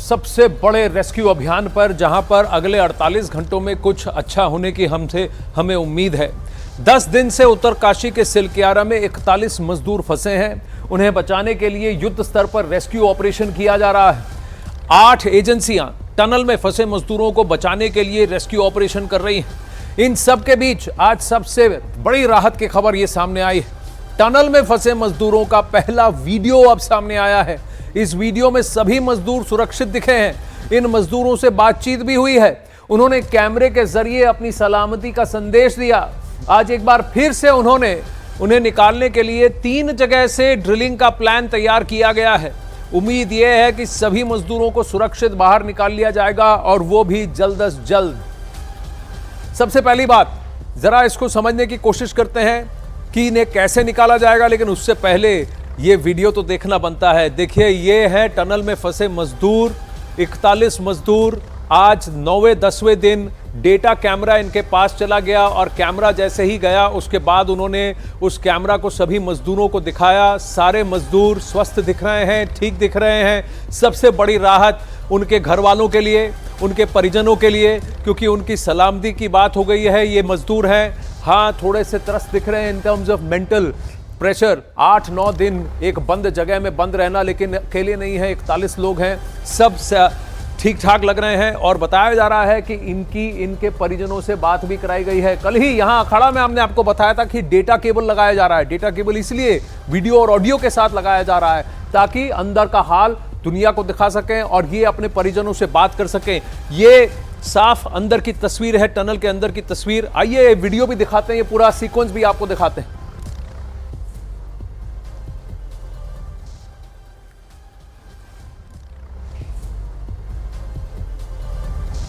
सबसे बड़े रेस्क्यू अभियान पर, जहां पर अगले 48 घंटों में कुछ अच्छा होने की हमें उम्मीद है। 10 दिन से उत्तरकाशी के सिलक्यारा में 41 मजदूर फंसे हैं। उन्हें बचाने के लिए युद्ध स्तर पर रेस्क्यू ऑपरेशन किया जा रहा है। 8 एजेंसियां टनल में फंसे मजदूरों को बचाने के लिए रेस्क्यू ऑपरेशन कर रही हैं। इन सब के बीच आज सबसे बड़ी राहत की खबर यह सामने आई है। टनल में फंसे मजदूरों का पहला वीडियो अब सामने आया है। इस वीडियो में सभी मजदूर सुरक्षित दिखे हैं। इन मजदूरों से बातचीत भी हुई है। उन्होंने कैमरे के जरिए अपनी सलामती का संदेश दिया। आज एक बार फिर से उन्हें निकालने के लिए 3 जगह से ड्रिलिंग का प्लान तैयार किया गया है। उम्मीद यह है कि सभी मजदूरों को सुरक्षित बाहर निकाल लिया जाएगा और वो भी जल्द से जल्द। सबसे पहली बात, जरा इसको समझने की कोशिश करते हैं कि इन्हें कैसे निकाला जाएगा, लेकिन उससे पहले ये वीडियो तो देखना बनता है। देखिए, ये है टनल में फंसे मजदूर, 41 मजदूर। आज 9वें 10वें दिन डेटा कैमरा इनके पास चला गया और कैमरा जैसे ही गया उसके बाद उन्होंने उस कैमरा को सभी मजदूरों को दिखाया। सारे मजदूर स्वस्थ दिख रहे हैं, ठीक दिख रहे हैं। सबसे बड़ी राहत उनके घर वालों के लिए, उनके परिजनों के लिए, क्योंकि उनकी सलामती की बात हो गई है। ये मजदूर हैं, हाँ, थोड़े से त्रस्त दिख रहे हैं in terms of mental pressure. 8-9 दिन एक बंद जगह में बंद रहना, लेकिन अकेले नहीं है, 41 लोग हैं, सब ठीक ठाक लग रहे हैं। और बताया जा रहा है कि इनके परिजनों से बात भी कराई गई है। कल ही यहाँ अखाड़ा में हमने आपको बताया था कि डेटा केबल लगाया जा रहा है। डेटा केबल इसलिए वीडियो और ऑडियो के साथ लगाया जा रहा है ताकि अंदर का हाल दुनिया को दिखा सकें और ये अपने परिजनों से बात कर सकें। ये साफ अंदर की तस्वीर है, टनल के अंदर की तस्वीर। आइए वीडियो भी दिखाते हैं, ये पूरा सीक्वेंस भी आपको दिखाते हैं।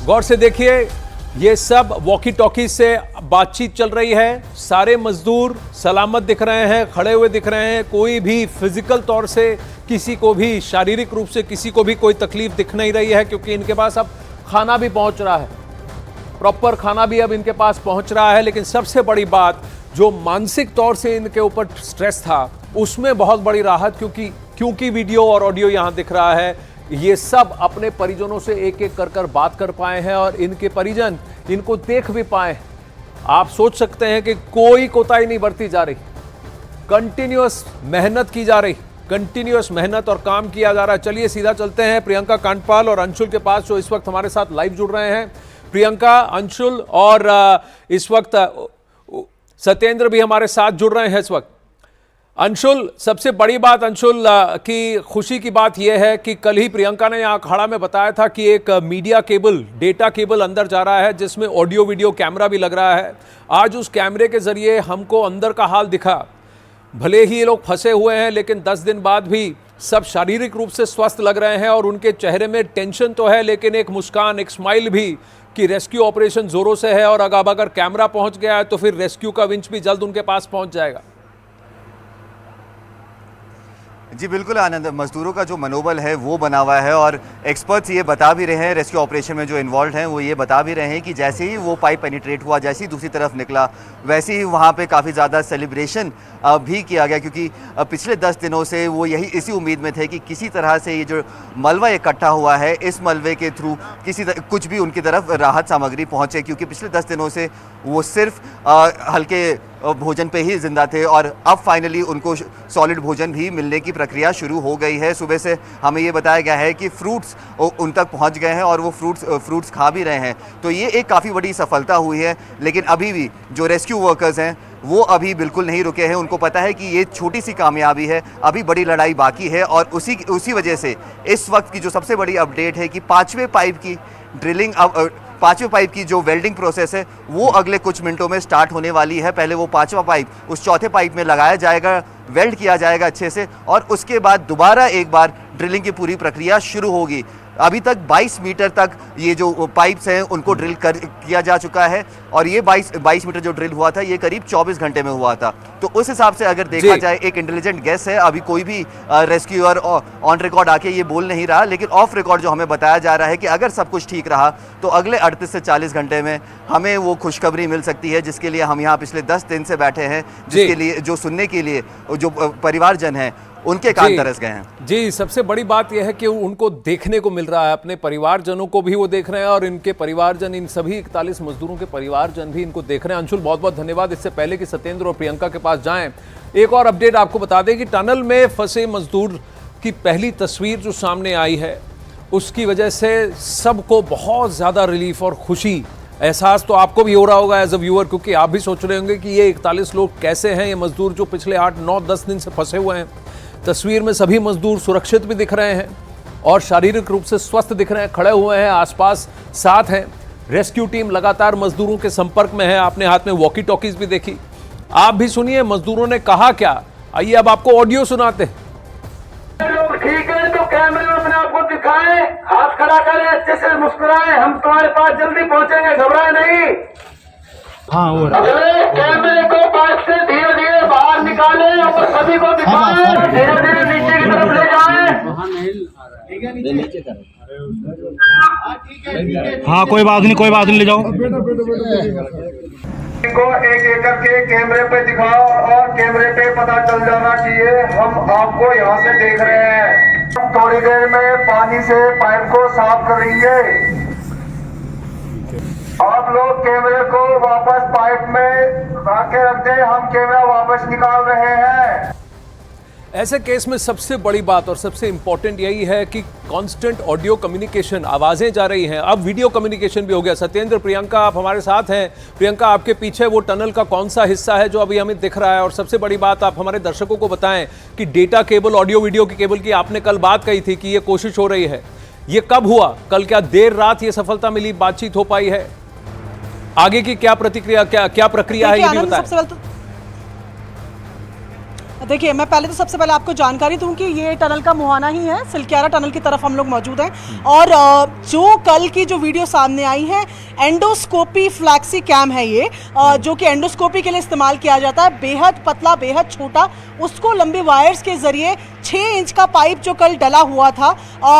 गौर से देखिए, ये सब वॉकी टॉकी से बातचीत चल रही है। सारे मजदूर सलामत दिख रहे हैं, खड़े हुए दिख रहे हैं। कोई भी फिजिकल तौर से किसी को भी, शारीरिक रूप से किसी को भी कोई तकलीफ दिख नहीं रही है, क्योंकि इनके पास अब खाना भी पहुंच रहा है, प्रॉपर खाना भी अब इनके पास पहुंच रहा है। लेकिन सबसे बड़ी बात, जो मानसिक तौर से इनके ऊपर स्ट्रेस था, उसमें बहुत बड़ी राहत, क्योंकि वीडियो और ऑडियो यहां दिख रहा है। ये सब अपने परिजनों से एक एक कर बात कर पाए हैं और इनके परिजन इनको देख भी पाए। आप सोच सकते हैं कि कोई कोताही नहीं बरती जा रही, कंटिन्यूअस मेहनत की जा रही, कंटिन्यूअस मेहनत और काम किया जा रहा है। चलिए सीधा चलते हैं प्रियंका कांडपाल और अंशुल के पास, जो इस वक्त हमारे साथ लाइव जुड़ रहे हैं। प्रियंका, अंशुल और इस वक्त सत्येंद्र भी हमारे साथ जुड़ रहे हैं इस वक्त। अंशुल, सबसे बड़ी बात अंशुल की खुशी की बात यह है कि कल ही प्रियंका ने यहाँ अखाड़ा में बताया था कि एक मीडिया केबल, डेटा केबल अंदर जा रहा है जिसमें ऑडियो वीडियो कैमरा भी लग रहा है। आज उस कैमरे के जरिए हमको अंदर का हाल दिखा। भले ही ये लोग फंसे हुए हैं, लेकिन 10 दिन बाद भी सब शारीरिक रूप से स्वस्थ लग रहे हैं और उनके चेहरे में टेंशन तो है, लेकिन एक मुस्कान, एक स्माइल भी कि रेस्क्यू ऑपरेशन जोरों से है। और अब अगर कैमरा पहुंच गया है तो फिर रेस्क्यू का विंच भी जल्द उनके पास पहुंच जाएगा। जी बिल्कुल आनंद, मजदूरों का जो मनोबल है वो बना हुआ है और एक्सपर्ट्स ये बता भी रहे हैं, रेस्क्यू ऑपरेशन में जो इन्वॉल्व हैं वो ये बता भी रहे हैं कि जैसे ही वो पाइप पेनिट्रेट हुआ, जैसे ही दूसरी तरफ निकला, वैसे ही वहाँ पे काफ़ी ज़्यादा सेलिब्रेशन भी किया गया, क्योंकि पिछले 10 दिनों से वो इसी उम्मीद में थे कि किसी तरह से ये जो मलबा इकट्ठा हुआ है, इस मलबे के थ्रू कुछ भी उनकी तरफ राहत सामग्री पहुँचे, क्योंकि पिछले 10 दिनों से वो सिर्फ हल्के भोजन पे ही जिंदा थे और अब फाइनली उनको सॉलिड भोजन भी मिलने की प्रक्रिया शुरू हो गई है। सुबह से हमें ये बताया गया है कि फ्रूट्स उन तक पहुंच गए हैं और वो फ्रूट्स खा भी रहे हैं, तो ये एक काफ़ी बड़ी सफलता हुई है। लेकिन अभी भी जो रेस्क्यू वर्कर्स हैं वो अभी बिल्कुल नहीं रुके हैं। उनको पता है कि ये छोटी सी कामयाबी है, अभी बड़ी लड़ाई बाकी है और उसी वजह से इस वक्त की जो सबसे बड़ी अपडेट है कि 5वें पाइप की ड्रिलिंग, 5वें पाइप की जो वेल्डिंग प्रोसेस है वो अगले कुछ मिनटों में स्टार्ट होने वाली है। पहले वो 5वां पाइप उस 4थे पाइप में लगाया जाएगा, वेल्ड किया जाएगा अच्छे से, और उसके बाद दोबारा एक बार ड्रिलिंग की पूरी प्रक्रिया शुरू होगी। अभी तक 22 मीटर तक ये जो पाइप्स हैं उनको ड्रिल किया जा चुका है और ये 22 मीटर जो ड्रिल हुआ था ये करीब 24 घंटे में हुआ था। तो उस हिसाब से अगर देखा जाए, एक इंटेलिजेंट गेस है, अभी कोई भी रेस्क्यूअर ऑन रिकॉर्ड आके ये बोल नहीं रहा, लेकिन ऑफ रिकॉर्ड जो हमें बताया जा रहा है कि अगर सब कुछ ठीक रहा तो अगले 38 से 40 घंटे में हमें वो खुशखबरी मिल सकती है जिसके लिए हम यहाँ पिछले 10 दिन से बैठे हैं, जिसके लिए, जो सुनने के लिए जो परिवारजन हैं उनके कान तरस गए हैं। जी, सबसे बड़ी बात यह है कि उनको देखने को मिल रहा है, अपने परिवारजनों को भी वो देख रहे हैं और इनके परिवारजन, इन सभी 41 मजदूरों के परिवारजन भी इनको देख रहे हैं। अंशुल, बहुत बहुत धन्यवाद। इससे पहले कि सत्येंद्र और प्रियंका के पास जाएं, एक और अपडेट आपको बता दें कि टनल में फंसे मजदूर की पहली तस्वीर जो सामने आई है, उसकी वजह से सबको बहुत ज़्यादा रिलीफ और खुशी एहसास तो आपको भी हो रहा होगा एज अ व्यूअर, क्योंकि आप भी सोच रहे होंगे कि ये 41 लोग कैसे हैं, ये मजदूर जो पिछले 8, 9, 10 दिन से फंसे हुए हैं। तस्वीर में सभी मजदूर सुरक्षित भी दिख रहे हैं और शारीरिक रूप से स्वस्थ दिख रहे हैं, खड़े हुए हैं, आसपास साथ हैं। रेस्क्यू टीम लगातार मजदूरों के संपर्क में है। आपने हाथ में वॉकी टॉकीज भी देखी। आप भी सुनिए मजदूरों ने कहा क्या। आइए अब आपको ऑडियो सुनाते हैं। ठीक है तो कैमरे में अपने आप को दिखाएं, हाथ खड़ा करें, अच्छे से मुस्कुराएं, हम तुम्हारे पास जल्दी पहुंचेंगे, घबराए नहीं। हाँ हो रहा अगले कैमरे को बाइक से धीरे धीरे बाहर निकालें और सभी को दिखाएं, धीरे धीरे नीचे की तरफ ले जाएं। हाँ कोई बात नहीं ले जाओ। को एक एक करके कैमरे पे दिखाओ और कैमरे पे पता चल जाना चाहिए हम आपको यहाँ से देख रहे हैं। हम थोड़ी देर में पानी से पाइप को साफ करेंगे। आप लोग कैमरे को वापस पाइप में रख के रख दें, हम कैमरा वापस निकाल रहे हैं। ऐसे केस में सबसे बड़ी बात और सबसे इंपॉर्टेंट यही है कि कांस्टेंट ऑडियो कम्युनिकेशन, आवाजें जा रही हैं, अब वीडियो कम्युनिकेशन भी हो गया। सत्येंद्र, प्रियंका, आप हमारे साथ हैं। प्रियंका, आपके पीछे वो टनल का कौन सा हिस्सा है जो अभी हमें दिख रहा है? और सबसे बड़ी बात आप हमारे दर्शकों को बताएं कि डेटा केबल, ऑडियो वीडियो की केबल की आपने कल बात कही थी कि ये कोशिश हो रही है, ये कब हुआ? कल क्या देर रात ये सफलता मिली, बातचीत हो पाई है? आगे की क्या प्रतिक्रिया, क्या प्रक्रिया है, ये भी बताएं। देखिए, मैं पहले तो सबसे पहले आपको जानकारी दूं कि ये टनल का मुहाना ही है, सिलक्यारा टनल की तरफ हम लोग मौजूद हैं। और जो कल की जो वीडियो सामने आई है, एंडोस्कोपी फ्लैक्सी कैम है ये, जो कि एंडोस्कोपी के लिए इस्तेमाल किया जाता है। बेहद पतला, बेहद छोटा, उसको लंबी वायर्स के जरिए 6 इंच का पाइप जो कल डला हुआ था,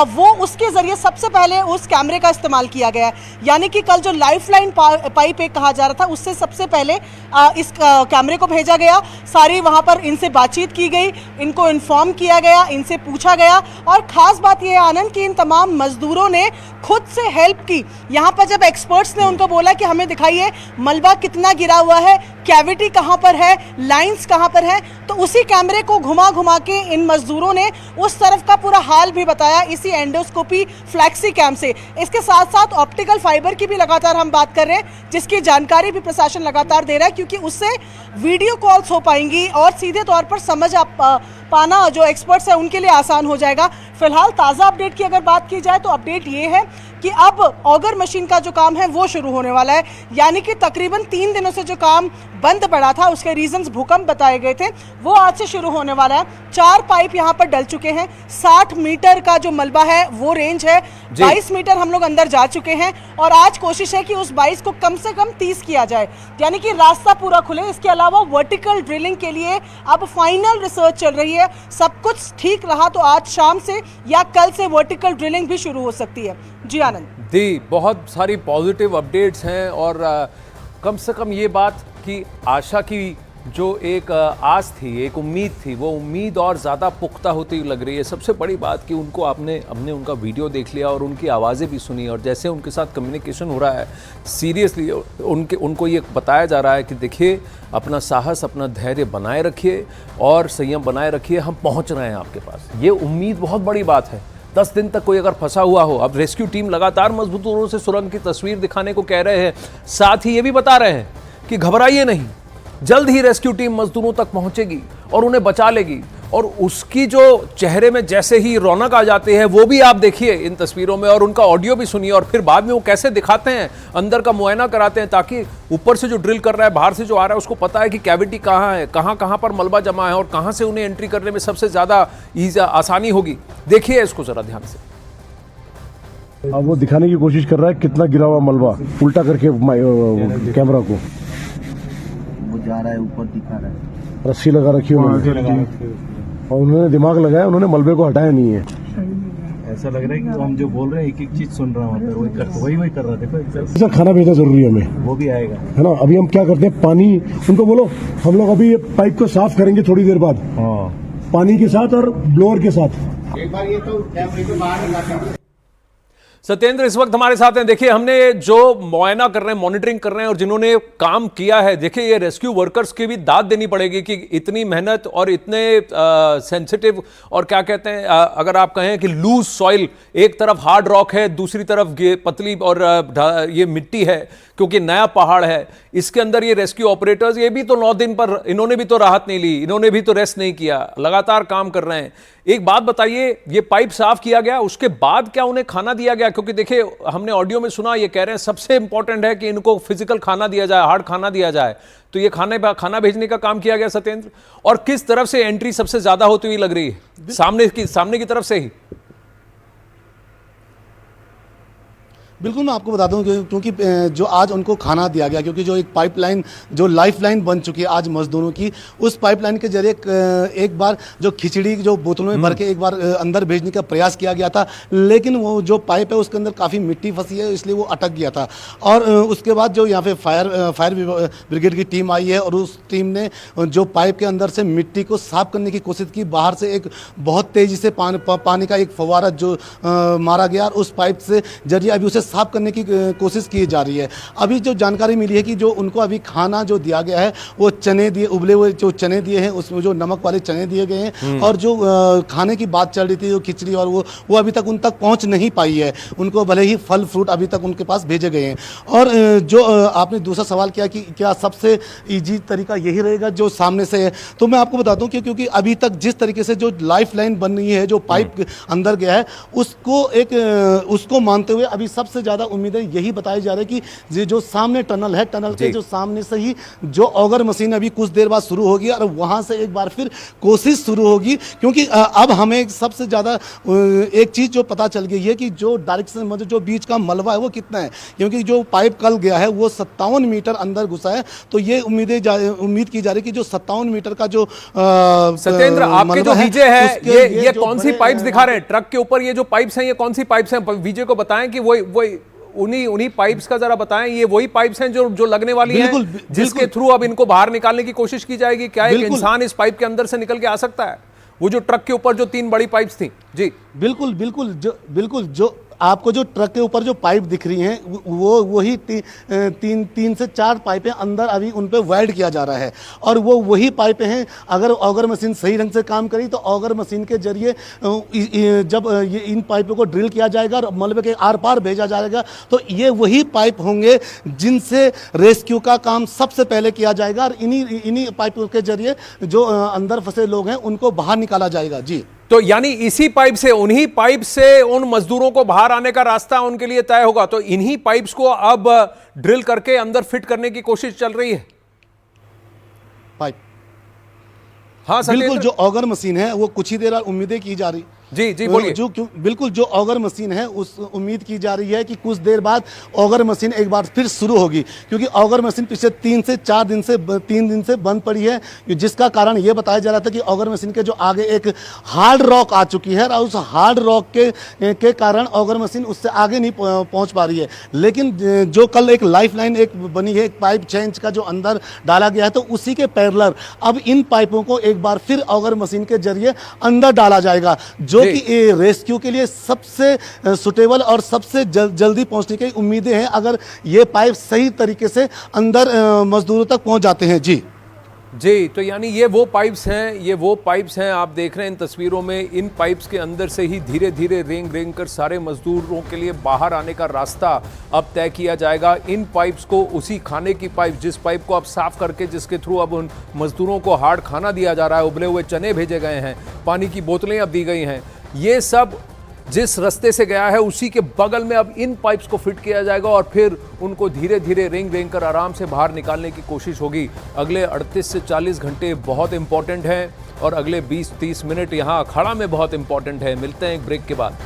वो उसके जरिए सबसे पहले उस कैमरे का इस्तेमाल किया गया है। यानी कि कल जो लाइफलाइन पाइप एक कहा जा रहा था, उससे सबसे पहले इस कैमरे को भेजा गया। सारी वहाँ पर इनसे बातचीत की गई, इनको इन्फॉर्म किया गया, इनसे पूछा गया। और ख़ास बात यह है आनंद कि इन तमाम मजदूरों ने खुद से हेल्प की। यहाँ पर जब एक्सपर्ट्स ने उनको बोला कि हमें दिखाइए मलबा कितना गिरा हुआ है, कैविटी कहाँ पर है, लाइंस कहाँ पर है, तो उसी कैमरे को घुमा घुमा के इन मजदूरों ने उस तरफ का पूरा हाल भी बताया इसी एंडोस्कोपी फ्लैक्सी कैम से। इसके साथ साथ ऑप्टिकल फाइबर की भी लगातार हम बात कर रहे हैं, जिसकी जानकारी भी प्रशासन लगातार दे रहा है, क्योंकि उससे वीडियो कॉल्स हो पाएंगी और सीधे तौर पर समझ पाना जो एक्सपर्ट्स है उनके लिए आसान हो जाएगा। फिलहाल ताज़ा अपडेट की अगर बात की जाए तो अपडेट ये है कि अब ऑगर मशीन का जो काम है वो शुरू होने वाला है। यानी कि तकरीबन 3 दिनों से जो काम बंद पड़ा था, उसके रीजंस भूकंप बताए गए थे, वो आज से शुरू होने वाला है। 4 पाइप यहाँ पर डल चुके हैं। 60 मीटर का जो मलबा है वो रेंज है, 22 मीटर हम लोग अंदर जा चुके हैं और आज कोशिश है कि उस 22 को कम से कम 30 किया जाए, यानी कि रास्ता पूरा खुले। इसके अलावा वर्टिकल ड्रिलिंग के लिए अब फाइनल रिसर्च चल रही है। सब कुछ ठीक रहा तो आज शाम से या कल से वर्टिकल ड्रिलिंग भी शुरू हो सकती है। जी आनंद दी, बहुत सारी पॉजिटिव अपडेट्स हैं और कम से कम ये बात कि आशा की जो एक आस थी, एक उम्मीद थी, वो उम्मीद और ज़्यादा पुख्ता होती लग रही है। सबसे बड़ी बात कि उनको हमने उनका वीडियो देख लिया और उनकी आवाज़ें भी सुनी और जैसे उनके साथ कम्युनिकेशन हो रहा है, सीरियसली उनको ये बताया जा रहा है कि देखिए, अपना साहस, अपना धैर्य बनाए रखिए और संयम बनाए रखिए, हम पहुँच रहे हैं आपके पास। ये उम्मीद बहुत बड़ी बात है। 10 दिन तक कोई अगर फंसा हुआ हो, अब रेस्क्यू टीम लगातार मजदूरों से सुरंग की तस्वीर दिखाने को कह रहे हैं, साथ ही ये भी बता रहे हैं कि घबराइए नहीं, जल्द ही रेस्क्यू टीम मजदूरों तक पहुंचेगी और उन्हें बचा लेगी। और उसकी जो चेहरे में जैसे ही रौनक आ जाती है, वो भी आप देखिए इन तस्वीरों में और उनका ऑडियो भी सुनिए। और फिर बाद में वो कैसे दिखाते हैं, अंदर का मुआयना कराते हैं, ताकि ऊपर से जो ड्रिल कर रहा है, बाहर से जो आ रहा है, उसको पता है कि कैविटी कहाँ है, कहाँ कहाँ पर मलबा जमा है और कहाँ से उन्हें एंट्री करने में सबसे ज़्यादा आसानी होगी। देखिए इसको ज़रा ध्यान से। अब वो दिखाने की कोशिश कर रहा है कितना गिरा हुआ मलबा, उल्टा करके कैमरा को वो जा रहा है, ऊपर दिखा रहा है, रस्सी लगा रखी उन्होंने और उन्होंने दिमाग लगाया, उन्होंने मलबे को हटाया नहीं है। ऐसा लग रहा है कि हम जो बोल रहे हैं एक एक चीज सुन रहा हूँ, वही कर रहा है। देखो खाना भेजना जरूरी है हमें, वो भी आएगा, है ना। अभी हम क्या करते हैं, पानी उनको बोलो, हम लोग अभी ये पाइप को साफ करेंगे थोड़ी देर बाद। हाँ, पानी के साथ और ब्लोअर के साथ। सत्येंद्र इस वक्त हमारे साथ हैं। देखिए, हमने जो मुआयना कर रहे हैं, मॉनिटरिंग कर रहे हैं और जिन्होंने काम किया है, देखिए ये रेस्क्यू वर्कर्स की भी दाद देनी पड़ेगी कि इतनी मेहनत और इतने सेंसिटिव और क्या कहते हैं, अगर आप कहें कि लूज सॉइल, एक तरफ हार्ड रॉक है, दूसरी तरफ ये पतली और ये मिट्टी है क्योंकि नया पहाड़ है, इसके अंदर ये रेस्क्यू ऑपरेटर्स, ये भी तो 9 दिन पर, इन्होंने भी तो राहत नहीं ली, इन्होंने भी तो रेस्ट नहीं किया, लगातार काम कर रहे हैं। एक बात बताइए, ये पाइप साफ किया गया, उसके बाद क्या उन्हें खाना दिया गया? क्योंकि देखिए हमने ऑडियो में सुना, ये कह रहे हैं सबसे इंपॉर्टेंट है कि इनको फिजिकल खाना दिया जाए, हार्ड खाना दिया जाए। तो ये खाना भेजने का काम किया गया सत्येंद्र, और किस तरफ से एंट्री सबसे ज्यादा होती हुई लग रही है? सामने की तरफ से ही? बिल्कुल, मैं आपको बता दूं क्योंकि जो आज उनको खाना दिया गया, क्योंकि जो एक पाइपलाइन, जो लाइफलाइन बन चुकी है आज मजदूरों की, उस पाइपलाइन के जरिए एक बार जो खिचड़ी जो बोतलों में भर के एक बार अंदर भेजने का प्रयास किया गया था, लेकिन वो जो पाइप है उसके अंदर काफ़ी मिट्टी फंसी है, इसलिए वो अटक गया था। और उसके बाद जो यहाँ पे फायर ब्रिगेड की टीम आई है और उस टीम ने जो पाइप के अंदर से मिट्टी को साफ करने की कोशिश की। बाहर से एक बहुत तेज़ी से पानी का एक फव्वारा जो मारा गया और उस पाइप से जरिए अभी उसे साफ करने की कोशिश की जा रही है। अभी जो जानकारी मिली है कि जो उनको अभी खाना जो दिया गया है वो चने दिए, उबले हुए जो चने दिए हैं, उसमें जो नमक वाले चने दिए गए हैं, और जो खाने की बात चल रही थी जो खिचड़ी और वो अभी तक उन तक पहुंच नहीं पाई है। उनको भले ही फल फ्रूट अभी तक उनके पास भेजे गए हैं। और जो आपने दूसरा सवाल किया कि क्या सबसे ईजी तरीका यही रहेगा जो सामने से है, तो मैं आपको बताता हूँ कि क्योंकि अभी तक जिस तरीके से जो लाइफ लाइन बन रही है, जो पाइप अंदर गया है, उसको मानते हुए अभी सबसे ज़्यादा उम्मीदें यही बताई जा रही है कि ये जो सामने टनल है, टनल के जो सामने से ही जो ऑगर मशीन अभी कुछ देर बाद शुरू होगी और वहां से एक बार फिर कोशिश शुरू होगी। क्योंकि अब हमें सबसे ज़्यादा एक चीज़ जो पता चल गई है कि जो डायरेक्शन, मतलब जो बीच का मलबा है वो कितना है, क्योंकि जो पाइप कल गया है वो 57 मीटर अंदर घुसा है। तो ये उम्मीद की जा रही है कि जो 57 मीटर का जो सत्येंद्र, आपके जो विजय है, ये कौन सी पाइप्स दिखा रहे हैं ट्रक के ऊपर? ये जो पाइप्स हैं, ये कौन सी पाइप्स हैं? विजय को बताएं कि वो उन्हीं पाइप्स का जरा बताएं, ये वही पाइप्स हैं जो लगने वाली हैं, जिसके थ्रू अब इनको बाहर निकालने की कोशिश की जाएगी? क्या एक इंसान इस पाइप के अंदर से निकल के आ सकता है? वो जो ट्रक के ऊपर जो 3 बड़ी पाइप्स थी जी। बिल्कुल जो आपको जो ट्रक के ऊपर जो पाइप दिख रही हैं वो वही 3 से 4 पाइपें अंदर अभी उन पे वेल्ड किया जा रहा है, और वो वही पाइपें हैं। अगर ऑगर मशीन सही ढंग से काम करी तो ऑगर मशीन के जरिए जब ये इन पाइपों को ड्रिल किया जाएगा और मलबे के आर पार भेजा जाएगा, तो ये वही पाइप होंगे जिनसे रेस्क्यू का काम सबसे पहले किया जाएगा, और इन्हीं पाइपों के जरिए जो अंदर फंसे लोग हैं उनको बाहर निकाला जाएगा। जी, तो यानी इसी पाइप से, उन्हीं पाइप से उन मजदूरों को बाहर आने का रास्ता उनके लिए तय होगा। तो इन्हीं पाइप्स को अब ड्रिल करके अंदर फिट करने की कोशिश चल रही है। पाइप, हाँ बिल्कुल, जो ऑगर मशीन है वो कुछ ही देर उम्मीदें की जा रही, जी बोलिए। बिल्कुल जो ऑगर मशीन है उस उम्मीद की जा रही है कि कुछ देर बाद ऑगर मशीन एक बार फिर शुरू होगी, क्योंकि ऑगर मशीन पिछले 3 से 4 दिन से 3 दिन से बंद पड़ी है, जिसका कारण ये बताया जा रहा था कि ऑगर मशीन के जो आगे एक हार्ड रॉक आ चुकी है और उस हार्ड रॉक के कारण ऑगर मशीन उससे आगे नहीं पहुंच पा रही है। लेकिन जो कल एक लाइफ लाइन एक बनी है, एक पाइप 6 इंच का जो अंदर डाला गया है, तो उसी के पैरेलल अब इन पाइपों को एक बार फिर ऑगर मशीन के जरिए अंदर डाला जाएगा, जो कि रेस्क्यू के लिए सबसे सुटेबल और सबसे जल्दी पहुंचने की उम्मीदें हैं, अगर ये पाइप सही तरीके से अंदर मजदूरों तक पहुंच जाते हैं। जी, तो यानी ये वो पाइप्स हैं, आप देख रहे हैं इन तस्वीरों में। इन पाइप्स के अंदर से ही धीरे धीरे रेंग कर सारे मजदूरों के लिए बाहर आने का रास्ता अब तय किया जाएगा। इन पाइप्स को, उसी खाने की पाइप, जिस पाइप को अब साफ करके, जिसके थ्रू अब उन मजदूरों को हार्ड खाना दिया जा रहा है, उबले हुए चने भेजे गए हैं, पानी की बोतलें अब दी गई हैं, ये सब जिस रास्ते से गया है उसी के बगल में अब इन पाइप्स को फिट किया जाएगा और फिर उनको धीरे धीरे रेंग कर आराम से बाहर निकालने की कोशिश होगी। अगले 38 से 40 घंटे बहुत इंपॉर्टेंट हैं और अगले 20-30 मिनट यहाँ अखाड़ा में बहुत इंपॉर्टेंट है। मिलते हैं एक ब्रेक के बाद।